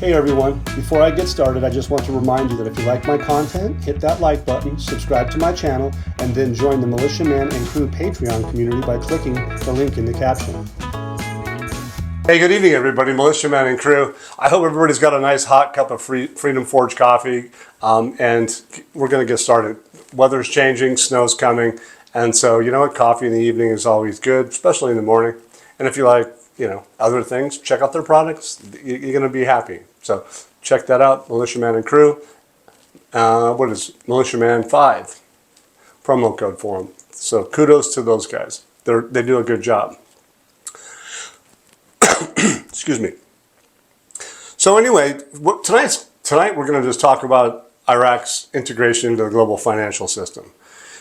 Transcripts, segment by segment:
Hey everyone, before I get started, I just want to remind you that if you like my content, hit that like button, subscribe to my channel, and then join the Militia Man and Crew Patreon community by clicking the link in the caption. Hey, good evening everybody, Militia Man and Crew. I hope everybody's got a nice hot cup of Freedom Forge coffee, and we're going to get started. Weather's changing, snow's coming, and so you know what, coffee in the evening is always good, especially in the morning. And if you like, other things, check out their products. You're going to be happy. So check that out, Militia Man and Crew. What is Militia Man 5 promo code for them. So kudos to those guys. They do a good job. Excuse me. So anyway, tonight we're going to just talk about Iraq's integration into the global financial system.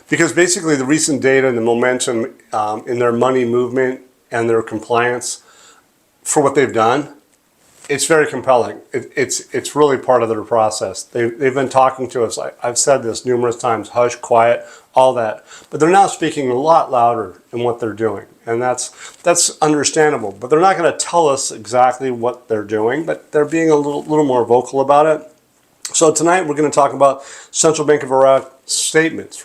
Because basically the recent data and the momentum in their money movement and their compliance for what they've done, it's very compelling. It's really part of their process. They've been talking to us. I've said this numerous times, hush, quiet, all that. But they're now speaking a lot louder in what they're doing. And that's understandable. But they're not going to tell us exactly what they're doing, but they're being a little more vocal about it. So tonight we're going to talk about Central Bank of Iraq statements,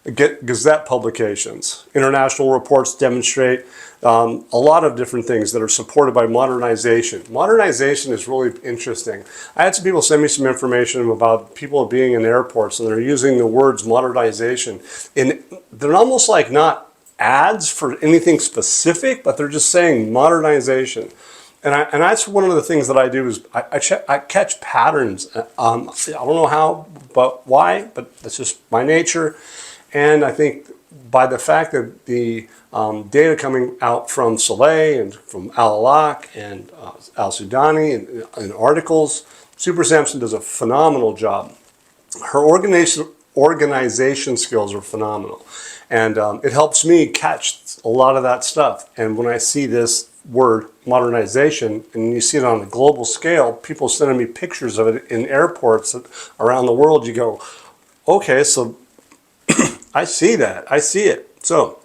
Gazette publications. International reports demonstrate a lot of different things that are supported by modernization. Modernization is really interesting. I had some people send me some information about people being in airports and they're using the words modernization. And they're almost like not ads for anything specific, but they're just saying modernization. And that's one of the things that I do is I catch patterns. I don't know how, but why, but that's just my nature. And I think by the fact that the data coming out from Saleh and from Al-Alaq and Al-Sudani and articles, Super Samson does a phenomenal job. Her organization skills are phenomenal. And it helps me catch a lot of that stuff. And when I see this word modernization and you see it on a global scale, people sending me pictures of it in airports around the world, you go, okay, so I see that. I see it. So,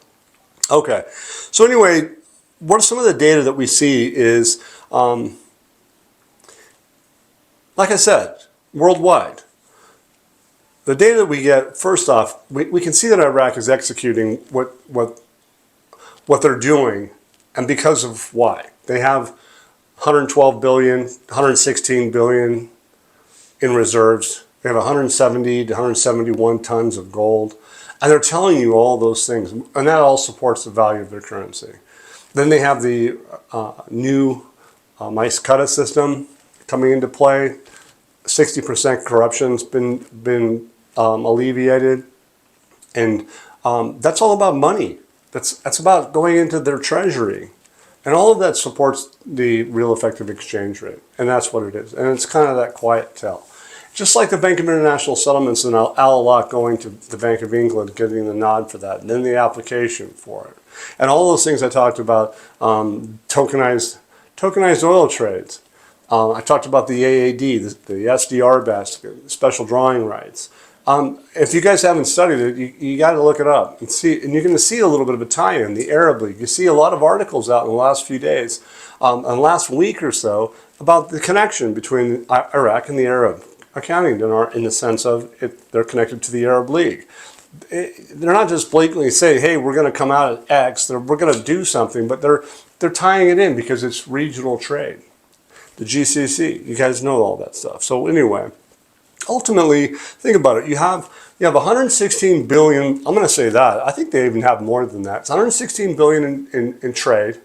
okay. So anyway, what are some of the data that we see is, like I said, worldwide. The data that we get, first off, we can see that Iraq is executing what they're doing, and because of why. They have 112 billion, 116 billion in reserves. They have 170 to 171 tons of gold. And they're telling you all those things, and that all supports the value of their currency. Then they have the new Mice-Cutta system coming into play. 60% corruption's been alleviated, and that's all about money. That's about going into their treasury, and all of that supports the real effective exchange rate, and that's what it is. And it's kind of that quiet tell. Just like the Bank of International Settlements and Al-Alaq going to the Bank of England, getting the nod for that, and then the application for it. And all those things I talked about, tokenized oil trades. I talked about the AAD, the SDR basket, special drawing rights. If you guys haven't studied it, you got to look it up and see, and you're going to see a little bit of a tie-in, the Arab League. You see a lot of articles out in the last few days, and last week or so, about the connection between Iraq and the Arab accounting in the sense of they're connected to the Arab League. They're not just blatantly saying, hey, we're going to come out at X, we're going to do something, but they're tying it in because it's regional trade. The GCC, you guys know all that stuff. So anyway, ultimately, think about it. You have 116 billion, I'm going to say that. I think they even have more than that. It's 116 billion in trade,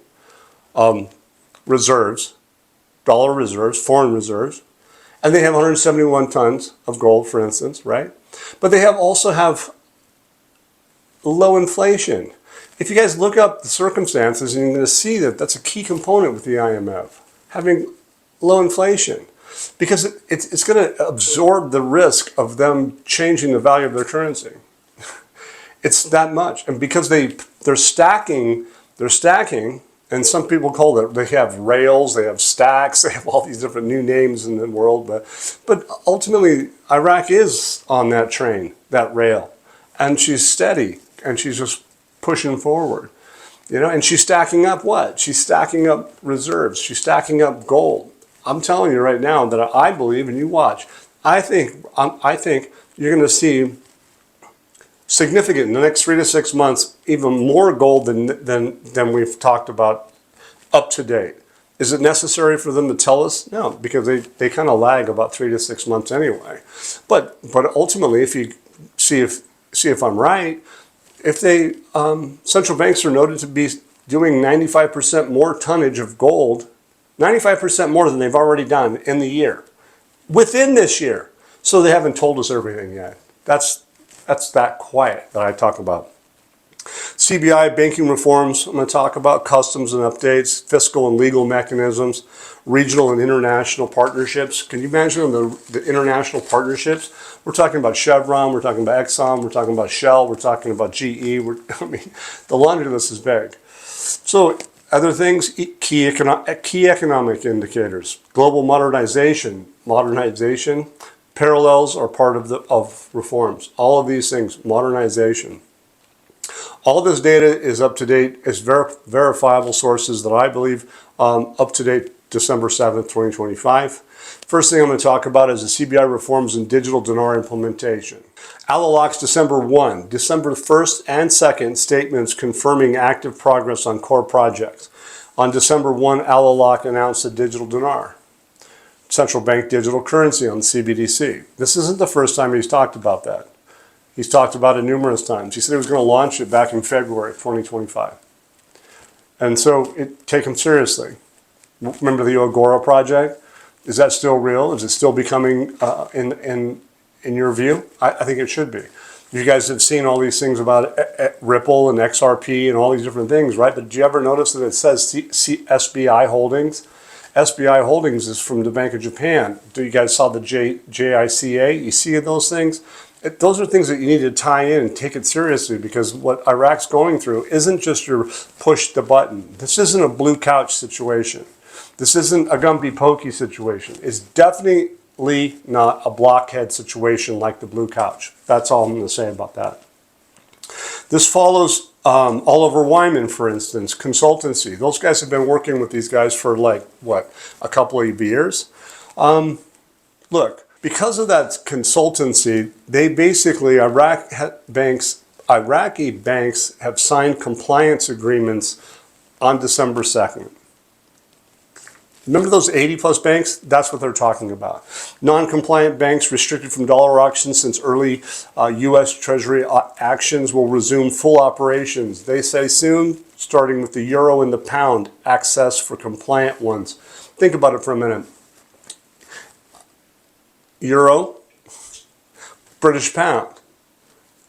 reserves, dollar reserves, foreign reserves. And they have 171 tons of gold, for instance, right? But they also have low inflation. If you guys look up the circumstances, you're going to see that that's a key component with the IMF, having low inflation. Because it's going to absorb the risk of them changing the value of their currency. It's that much. And because they're stacking, and some people call it, they have rails, they have stacks, they have all these different new names in the world, but ultimately Iraq is on that train, that rail, and she's steady, and she's just pushing forward, and she's stacking up what? She's stacking up reserves, she's stacking up gold, I'm telling you right now that I believe, and you watch, I think you're going to see significant in the next 3 to 6 months, even more gold than we've talked about up to date. Is it necessary for them to tell us? No, because they kind of lag about 3 to 6 months anyway. But ultimately, if you see if I'm right, if they central banks are noted to be doing 95% more tonnage of gold, 95% more than they've already done in the year, within this year. So they haven't told us everything yet. That's that quiet that I talk about. CBI banking reforms, I'm going to talk about customs and updates, fiscal and legal mechanisms, regional and international partnerships. Can you imagine the international partnerships? We're talking about Chevron, we're talking about Exxon, we're talking about Shell, we're talking about GE. I mean, the laundry list is big. So other things, key economic indicators, global modernization, parallels are part of reforms. All of these things, modernization. All this data is up to date, is verifiable sources that I believe up to date December 7th, 2025. First thing I'm going to talk about is the CBI reforms and digital dinar implementation. Alalox December 1, December 1st and 2nd statements confirming active progress on core projects. On December 1, Alalox announced the digital dinar, central bank digital currency on the CBDC. This isn't the first time he's talked about that. He's talked about it numerous times. He said he was going to launch it back in February of 2025. And so take him seriously. Remember the Agora project? Is that still real? Is it still becoming, in your view? I think it should be. You guys have seen all these things about Ripple and XRP and all these different things, right? But did you ever notice that it says SBI Holdings? SBI Holdings is from the Bank of Japan. Do you guys saw the JICA? You see those things? Those are things that you need to tie in and take it seriously, because what Iraq's going through isn't just your push the button. This isn't a blue couch situation. This isn't a Gumby Pokey situation. It's definitely not a blockhead situation like the blue couch. That's all I'm going to say about that. This follows Oliver Wyman, for instance, consultancy. Those guys have been working with these guys for like, what, a couple of years? Look. Because of that consultancy, they basically, Iraqi banks have signed compliance agreements on December 2nd. Remember those 80 plus banks? That's what they're talking about. Non-compliant banks restricted from dollar auctions since early U.S. Treasury actions will resume full operations. They say soon, starting with the euro and the pound, access for compliant ones. Think about it for a minute. Euro, British pound,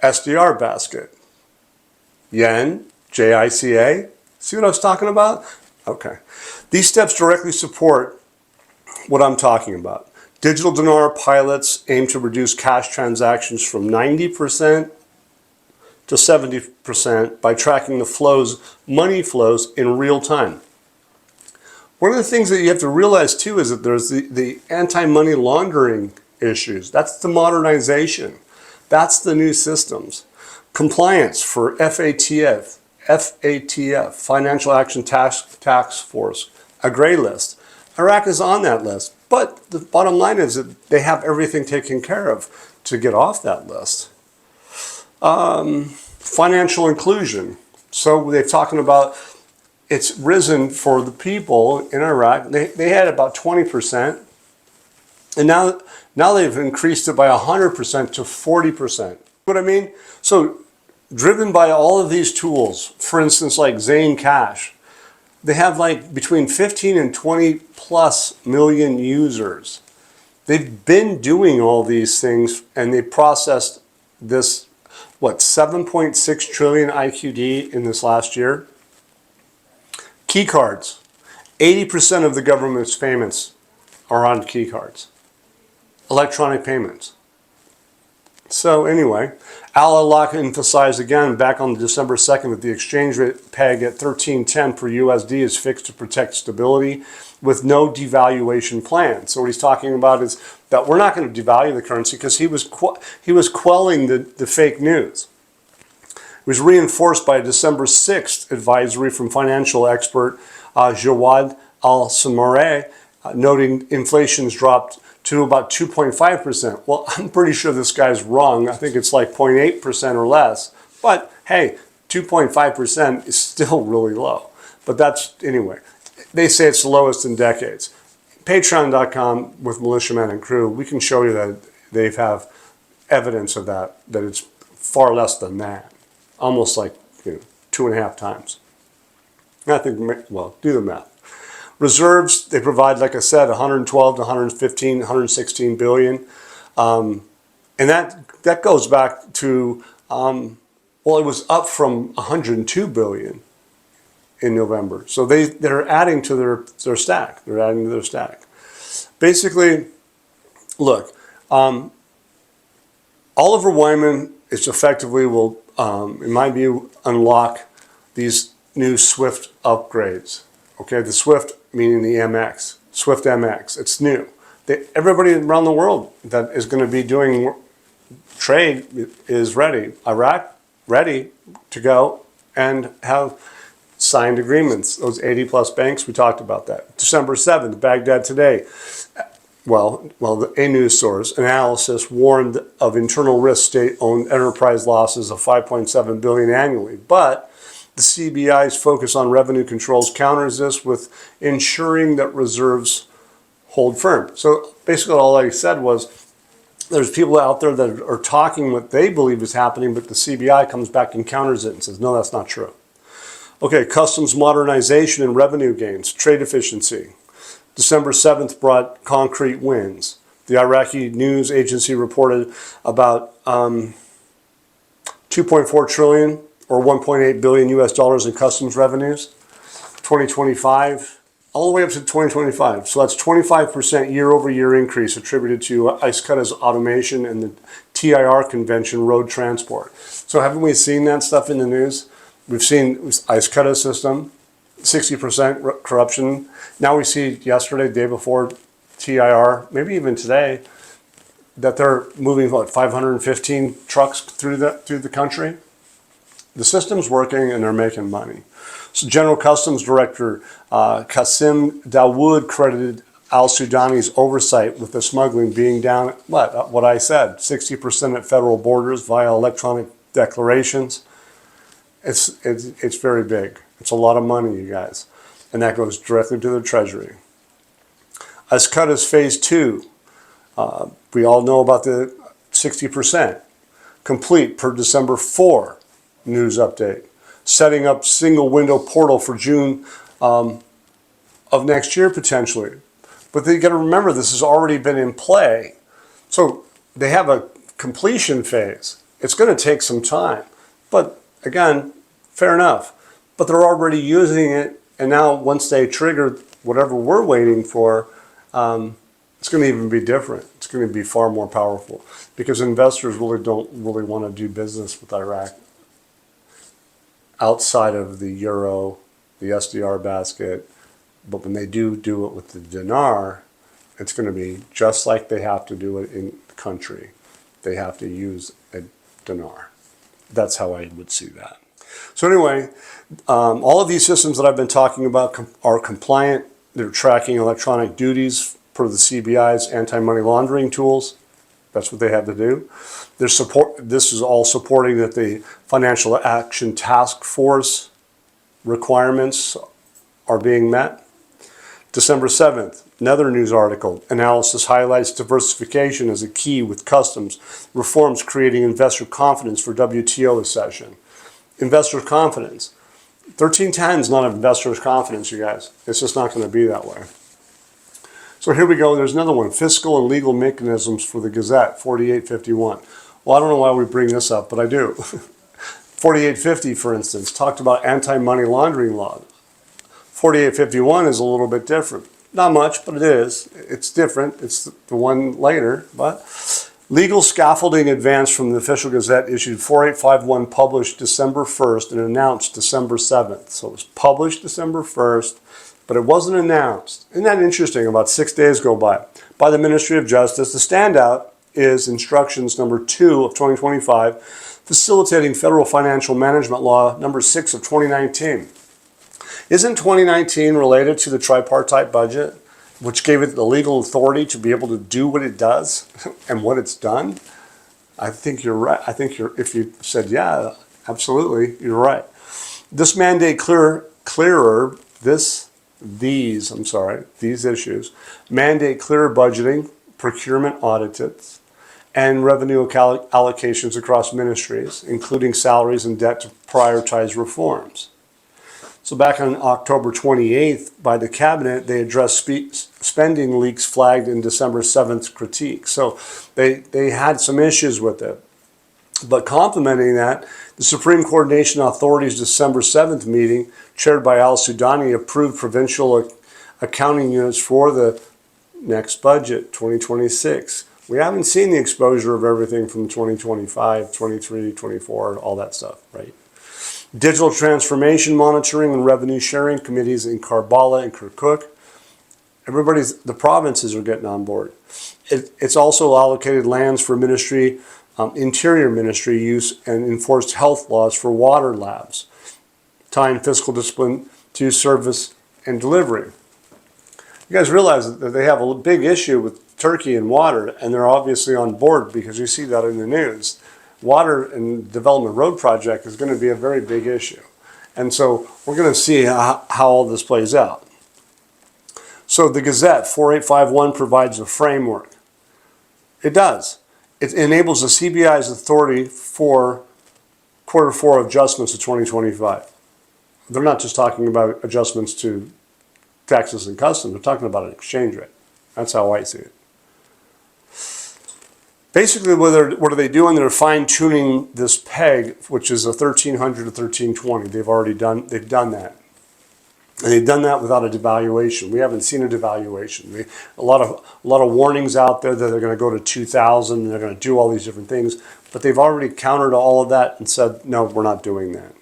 SDR basket, yen, JICA. See what I was talking about? Okay. These steps directly support what I'm talking about. Digital dinar pilots aim to reduce cash transactions from 90% to 70% by tracking the flows, money flows in real time. One of the things that you have to realize too is that there's the anti-money laundering issues. That's the modernization. That's the new systems. Compliance for FATF, Financial Action Task Force, a gray list. Iraq is on that list, but the bottom line is that they have everything taken care of to get off that list. Financial inclusion. So they're talking about it's risen for the people in Iraq. They had about 20%, and now they've increased it by 100% to 40%. What I mean? So driven by all of these tools, for instance, like Zain Cash, they have like between 15 and 20 plus million users. They've been doing all these things, and they processed this, what, 7.6 trillion IQD in this last year. Key cards. 80% of the government's payments are on key cards. Electronic payments. So anyway, Al-Awlaq emphasized again back on December 2nd that the exchange rate peg at 13.10 per USD is fixed to protect stability with no devaluation plan. So what he's talking about is that we're not going to devalue the currency, because he was quelling the fake news. It was reinforced by a December 6th advisory from financial expert Jawad Al-Samareh noting inflation's dropped to about 2.5%. Well, I'm pretty sure this guy's wrong. I think it's like 0.8% or less. But hey, 2.5% is still really low. But that's, anyway, they say it's the lowest in decades. Patreon.com with Militia Man and Crew, we can show you that they have evidence of that it's far less than that. Almost like 2.5 times. I think, well, do the math. Reserves, they provide, like I said, 112 to 115, 116 billion. And that goes back to, well, it was up from 102 billion in November. So they're adding to their stack. They're adding to their stack. Basically, look, Oliver Wyman is effectively will, in my view, unlock these new Swift upgrades. Okay, the Swift meaning the MX, Swift MX. It's new. Everybody around the world that is going to be doing trade is ready. Iraq, ready to go and have signed agreements. Those 80 plus banks, we talked about that. December 7th, Baghdad Today. Well, a news source analysis warned of internal risk state-owned enterprise losses of 5.7 billion annually. But the CBI's focus on revenue controls counters this with ensuring that reserves hold firm. So basically all I said was there's people out there that are talking what they believe is happening, but the CBI comes back and counters it and says, no, that's not true. Okay, customs modernization and revenue gains, trade efficiency. December 7th brought concrete wins. The Iraqi news agency reported about 2.4 trillion or 1.8 billion US dollars in customs revenues. 2025, all the way up to 2025. So that's 25% year-over-year increase attributed to IQD's automation and the TIR convention road transport. So haven't we seen that stuff in the news? We've seen IQD's system, 60% corruption. Now we see yesterday, day before TIR, maybe even today, that they're moving what 515 trucks through the country. The system's working and they're making money. So General Customs Director Qasim Dawood credited al-Sudani's oversight with the smuggling being down, what I said, 60% at federal borders via electronic declarations. It's very big. It's a lot of money, you guys. And that goes directly to the Treasury. IQD's Phase 2. We all know about the 60%. Complete per December 4. News update. Setting up single window portal for June of next year potentially. But you got to remember this has already been in play. So they have a completion phase. It's going to take some time. But again, fair enough. But they're already using it, and now once they trigger whatever we're waiting for, it's going to even be different. It's going to be far more powerful because investors don't really want to do business with Iraq outside of the euro, the SDR basket. But when they do it with the dinar, it's going to be just like they have to do it in the country. They have to use a dinar. That's how I would see that. So anyway, all of these systems that I've been talking about are compliant. They're tracking electronic duties per the CBI's anti-money laundering tools. That's what they have to do. This is all supporting that the Financial Action Task Force requirements are being met. December 7th, another news article. Analysis highlights diversification as a key with customs reforms creating investor confidence for WTO accession. Investor confidence. 1310 is not investor confidence, you guys. It's just not going to be that way. So here we go. There's another one. Fiscal and legal mechanisms for the Gazette, 4851. Well, I don't know why we bring this up, but I do. 4850, for instance, talked about anti-money laundering law. 4851 is a little bit different. Not much, but it is. It's different. It's the one later, but legal scaffolding advance from the Official Gazette issued 4851 published December 1st and announced December 7th. So it was published December 1st, but it wasn't announced. Isn't that interesting? About 6 days go by the Ministry of Justice. The standout is Instructions number 2 of 2025, facilitating Federal Financial Management Law number 6 of 2019. Isn't 2019 related to the tripartite budget? which gave it the legal authority to be able to do what it does and what it's done, I think you're right. I think if you said, yeah, absolutely, you're right. This mandate these issues mandate clearer budgeting, procurement audits, and revenue allocations across ministries, including salaries and debt to prioritize reforms. So back on October 28th, by the cabinet, they addressed spending leaks flagged in December 7th critique. So they had some issues with it. But complementing that, the Supreme Coordination Authority's December 7th meeting, chaired by al-Sudani, approved provincial accounting units for the next budget, 2026. We haven't seen the exposure of everything from 2025, 23, 24, all that stuff, right? Digital transformation monitoring and revenue sharing committees in Karbala and Kirkuk. The provinces are getting on board. It's also allocated lands for ministry, interior ministry use, and enforced health laws for water labs, tying fiscal discipline to service and delivery. You guys realize that they have a big issue with Turkey and water, and they're obviously on board because you see that in the news. Water and development road project is going to be a very big issue. And so we're going to see how all this plays out. So the Gazette 4851 provides a framework. It does. It enables the CBI's authority for Q4 adjustments to 2025. They're not just talking about adjustments to taxes and customs. They're talking about an exchange rate. That's how I see it. Basically, what are they doing? They're fine-tuning this peg, which is a 1300 to 1320. They've done that. And they've done that without a devaluation. We haven't seen a devaluation. A lot of warnings out there that they're going to go to 2000 and they're going to do all these different things. But they've already countered all of that and said, no, we're not doing that.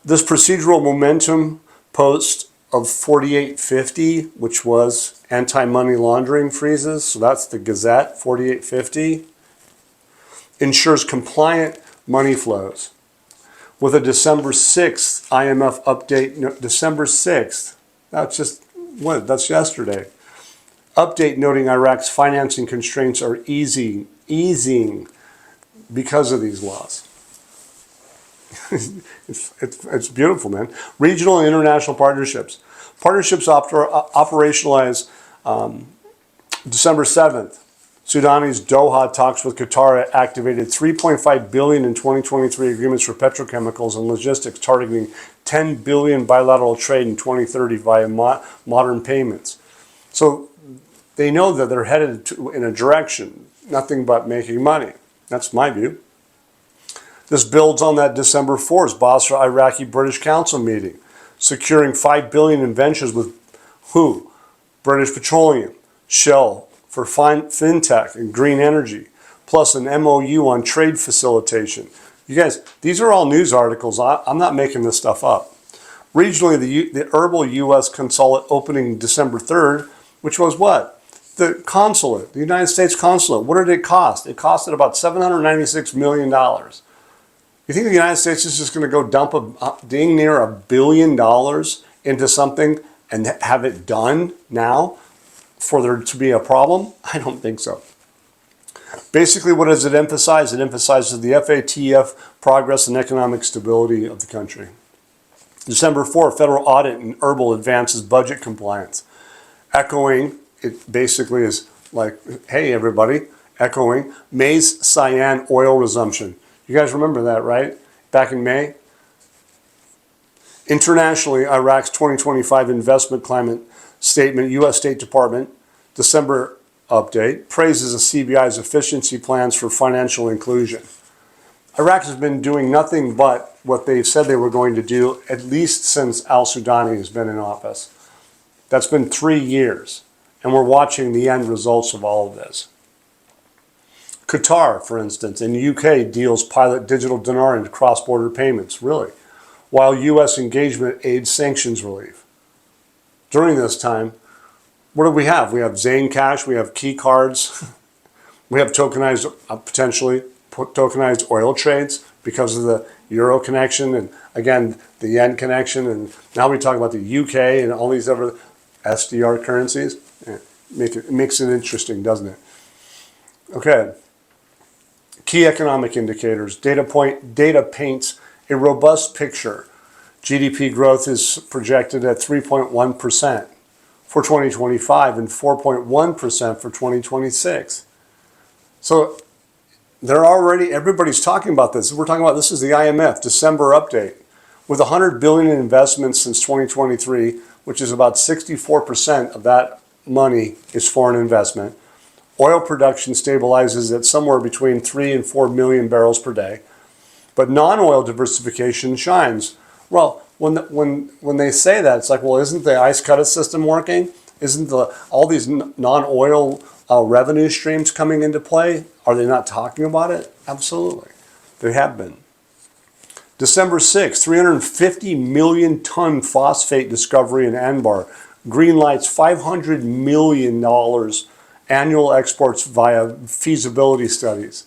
This procedural momentum post of 4850, which was anti-money laundering freezes, so that's the Gazette 4850, ensures compliant money flows. With a December 6th IMF update, December 6th, that's yesterday, update noting Iraq's financing constraints are easing because of these laws. It's beautiful, man. Regional and international partnerships. Partnerships operationalized December 7th. Sudani's Doha talks with Qatar activated $3.5 billion in 2023 agreements for petrochemicals and logistics, targeting $10 billion bilateral trade in 2030 via modern payments. So they know that they're headed in a direction, nothing but making money. That's my view. This builds on that December 4th Basra Iraqi-British Council meeting, securing $5 billion in ventures with who? British Petroleum, Shell, for fintech and green energy, plus an MOU on trade facilitation. You guys, these are all news articles. I'm not making this stuff up. Regionally, the Herbal U.S. consulate opening December 3rd, which was what? The consulate, the United States consulate. What did it cost? It costed about $796 million. You think the United States is just going to go dump dang near $1 billion into something and have it done now for there to be a problem? I don't think so. Basically, what does it emphasize? It emphasizes the FATF progress and economic stability of the country. December 4, federal audit in Herbal advances budget compliance. Echoing, it basically is like, hey everybody, echoing May's cyan oil resumption. You guys remember that, right? Back in May? Internationally, Iraq's 2025 investment climate statement, U.S. State Department, December update, praises the CBI's efficiency plans for financial inclusion. Iraq has been doing nothing but what they said they were going to do, at least since al-Sudani has been in office. That's been 3 years, and we're watching the end results of all of this. Qatar, for instance, in the UK deals pilot digital dinar into cross-border payments, really, while U.S. engagement aids sanctions relief. During this time, what do we have? We have Zain Cash, we have key cards, we have tokenized, potentially tokenized oil trades because of the Euro connection and, again, the Yen connection. And now we talk about the UK and all these other SDR currencies. Yeah, it makes it interesting, doesn't it? Okay. Key economic indicators. Data paints a robust picture. GDP growth is projected at 3.1% for 2025 and 4.1% for 2026. So everybody's talking about this. We're talking about, this is the IMF December update. With 100 billion in investments since 2023, which is about 64% of that money is foreign investment. Oil production stabilizes at somewhere between 3 and 4 million barrels per day. But non-oil diversification shines. Well, when they say that, it's like, well, isn't the ICE credit system working? Isn't all these non-oil revenue streams coming into play? Are they not talking about it? Absolutely. They have been. December 6th, 350 million ton phosphate discovery in Anbar. Green lights $500 million annual exports via feasibility studies.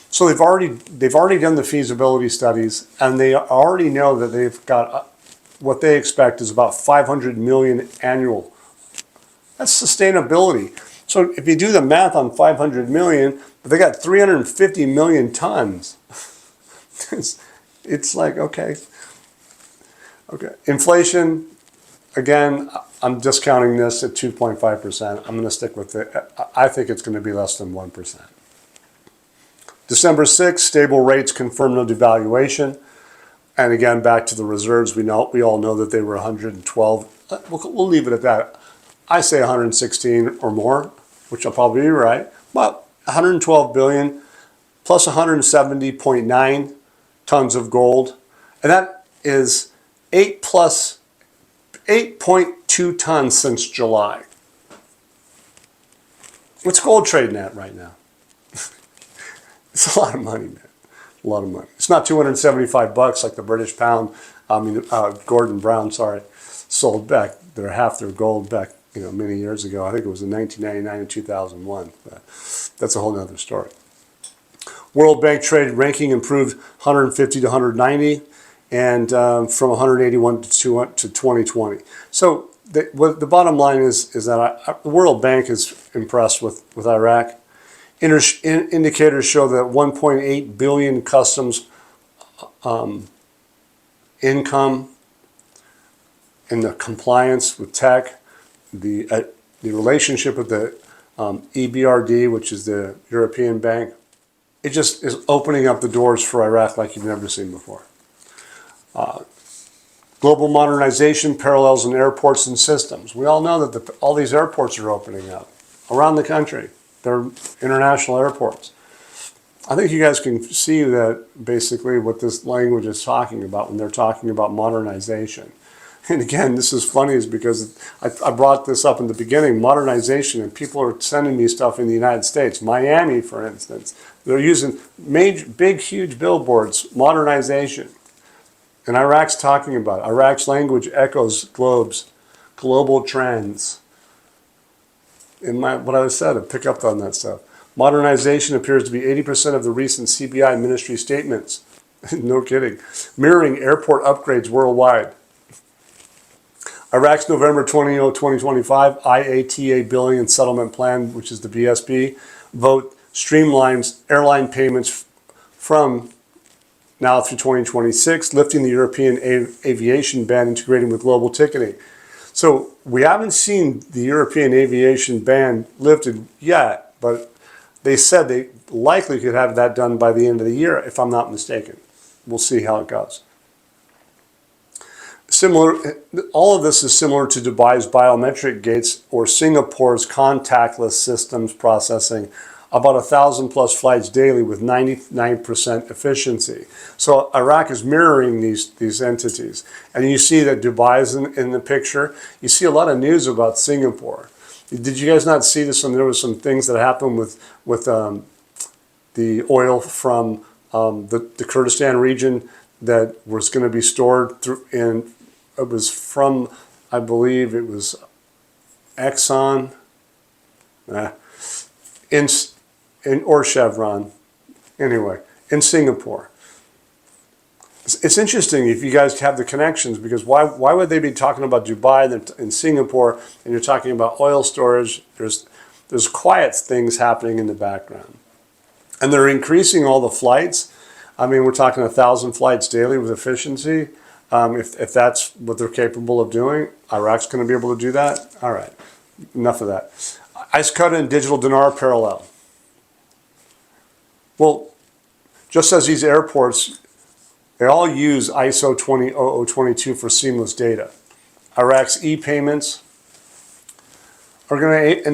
So they've already done the feasibility studies, and they already know that they've got what they expect is about 500 million annual. That's sustainability. So if you do the math on 500 million, but they got 350 million tons. It's like, okay. Inflation, again, I'm discounting this at 2.5%. I'm going to stick with it. I think it's going to be less than 1%. December 6th, stable rates confirm no devaluation. And again, back to the reserves, we all know that they were 112. We'll leave it at that. I say 116 or more, which I'll probably be right. But 112 billion plus 170.9 tons of gold. And that is 8.2 tons since July. What's gold trading at right now? It's a lot of money, man. A lot of money. It's not $275 like the British pound. Gordon Brown, sold back half their gold back, many years ago. I think it was in 1999 and 2001. But that's a whole other story. World Bank trade ranking improved 150 to 190, and from 181 to 2020. So the bottom line is that the World Bank is impressed with Iraq. Indicators show that 1.8 billion customs income in the compliance with tech, the relationship with the EBRD, which is the European Bank, it just is opening up the doors for Iraq like you've never seen before. Global modernization parallels in airports and systems. We all know that all these airports are opening up around the country. They're international airports. I think you guys can see that basically what this language is talking about when they're talking about modernization. And again, this is funny is because I brought this up in the beginning, modernization, and people are sending me stuff in the United States. Miami, for instance, they're using big, huge billboards, modernization. And Iraq's talking about it. Iraq's language echoes global trends. What I said, I pick up on that stuff. Modernization appears to be 80% of the recent CBI ministry statements. No kidding. Mirroring airport upgrades worldwide. Iraq's November 2025 IATA Billing and Settlement Plan, which is the BSP, vote streamlines airline payments from now through 2026, lifting the European aviation ban, integrating with global ticketing. So we haven't seen the European aviation ban lifted yet, but they said they likely could have that done by the end of the year, if I'm not mistaken. We'll see how it goes. All of this is similar to Dubai's biometric gates or Singapore's contactless systems processing about 1,000 plus flights daily with 99% efficiency. So Iraq is mirroring these entities. And you see that Dubai is in the picture. You see a lot of news about Singapore. Did you guys not see this when there was some things that happened with the oil from the Kurdistan region that was going to be stored it was from, I believe it was Exxon, or Chevron, anyway, in Singapore. It's interesting if you guys have the connections, because why would they be talking about Dubai and Singapore, and you're talking about oil storage? There's quiet things happening in the background. And they're increasing all the flights. I mean, we're talking 1,000 flights daily with efficiency. If that's what they're capable of doing, Iraq's going to be able to do that. All right, enough of that. ICE cut and digital dinar parallel. Well, just as these airports, they all use ISO 20022 for seamless data. Iraq's e-payments are going to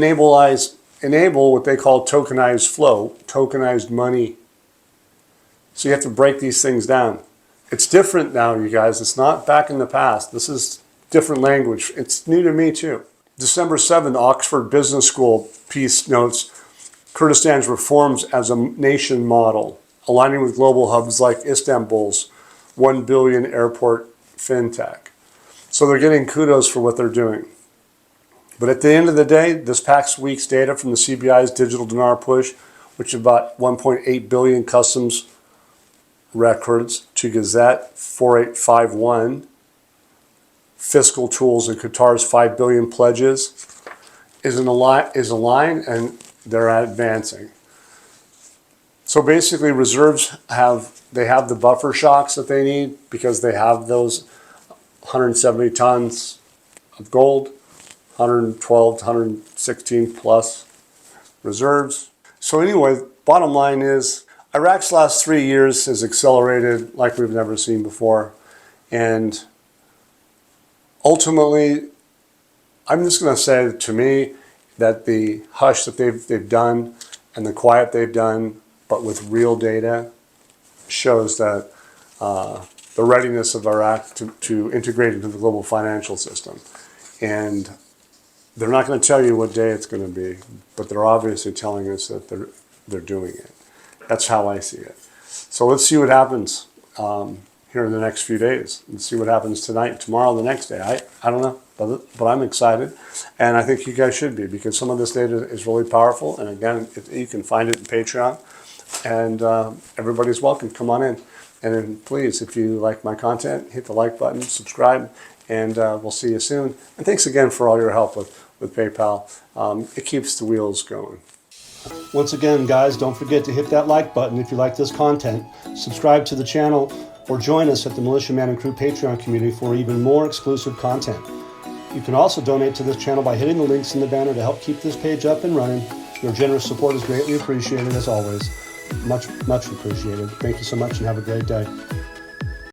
enable what they call tokenized flow, tokenized money. So you have to break these things down. It's different now, you guys. It's not back in the past. This is different language. It's new to me too. December 7th, Oxford Business School piece notes Kurdistan's reforms as a nation model, aligning with global hubs like Istanbul's 1 billion airport fintech. So they're getting kudos for what they're doing. But at the end of the day, this past week's data from the CBI's digital dinar push, which is about 1.8 billion customs records to Gazette 4851, fiscal tools and Qatar's 5 billion pledges, is a line, and they're advancing. So basically, reserves have the buffer shocks that they need, because they have those 170 tons of gold, 112 to 116 plus reserves. So anyway, bottom line is Iraq's last 3 years has accelerated like we've never seen before. And ultimately, I'm just going to say, to me, that the hush that they've done and the quiet they've done, but with real data, shows that the readiness of Iraq to integrate into the global financial system. And they're not going to tell you what day it's going to be, but they're obviously telling us that they're doing it. That's how I see it. So let's see what happens here in the next few days. Let's see what happens tonight, tomorrow, the next day. I don't know, but I'm excited, and I think you guys should be, because some of this data is really powerful. And again, you can find it in Patreon, and everybody's welcome. Come on in. And then please, if you like my content, hit the like button, subscribe, and we'll see you soon. And thanks again for all your help with PayPal. It keeps the wheels going. Once again, guys, don't forget to hit that like button if you like this content. Subscribe to the channel, or join us at the Militia Man and Crew Patreon community for even more exclusive content. You can also donate to this channel by hitting the links in the banner to help keep this page up and running. Your generous support is greatly appreciated, as always. Much, much appreciated. Thank you so much, and have a great day.